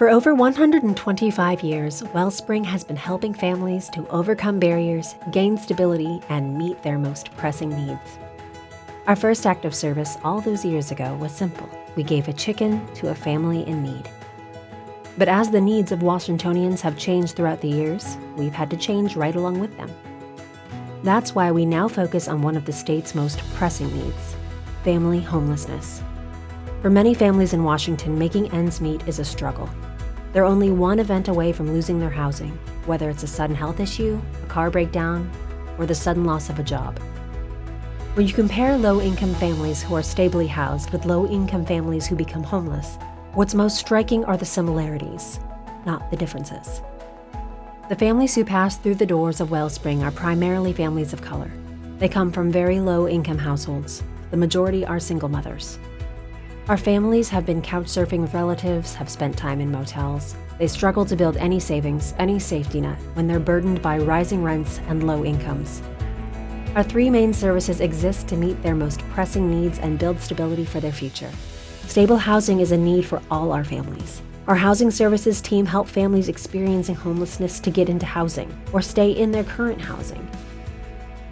For over 125 years, Wellspring has been helping families to overcome barriers, gain stability, and meet their most pressing needs. Our first act of service all those years ago was simple. We gave a chicken to a family in need. But as the needs of Washingtonians have changed throughout the years, we've had to change right along with them. That's why we now focus on one of the state's most pressing needs: family homelessness. For many families in Washington, making ends meet is a struggle. They're only one event away from losing their housing, whether it's a sudden health issue, a car breakdown, or the sudden loss of a job. When you compare low-income families who are stably housed with low-income families who become homeless, what's most striking are the similarities, not the differences. The families who pass through the doors of Wellspring are primarily families of color. They come from very low-income households. The majority are single mothers. Our families have been couch surfing with relatives, have spent time in motels. They struggle to build any savings, any safety net, when they're burdened by rising rents and low incomes. Our three main services exist to meet their most pressing needs and build stability for their future. Stable housing is a need for all our families. Our housing services team help families experiencing homelessness to get into housing or stay in their current housing.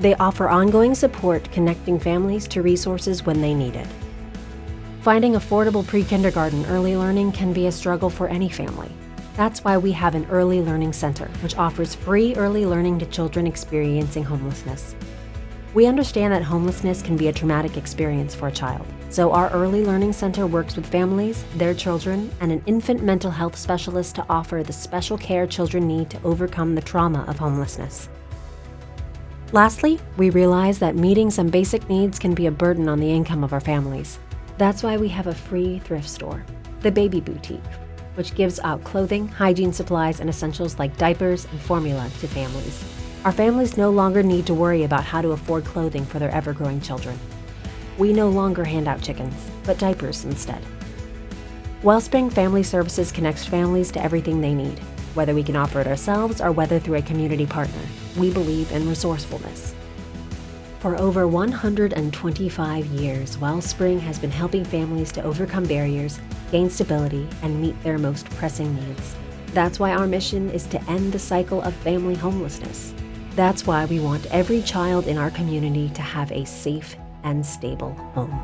They offer ongoing support connecting families to resources when they need it. Finding affordable pre-kindergarten early learning can be a struggle for any family. That's why we have an early learning center, which offers free early learning to children experiencing homelessness. We understand that homelessness can be a traumatic experience for a child, so our early learning center works with families, their children, and an infant mental health specialist to offer the special care children need to overcome the trauma of homelessness. Lastly, we realize that meeting some basic needs can be a burden on the income of our families. That's why we have a free thrift store, the Baby Boutique, which gives out clothing, hygiene supplies, and essentials like diapers and formula to families. Our families no longer need to worry about how to afford clothing for their ever-growing children. We no longer hand out chickens, but diapers instead. Wellspring Family Services connects families to everything they need, whether we can offer it ourselves or whether through a community partner. We believe in resourcefulness. For over 125 years, Wellspring has been helping families to overcome barriers, gain stability, and meet their most pressing needs. That's why our mission is to end the cycle of family homelessness. That's why we want every child in our community to have a safe and stable home.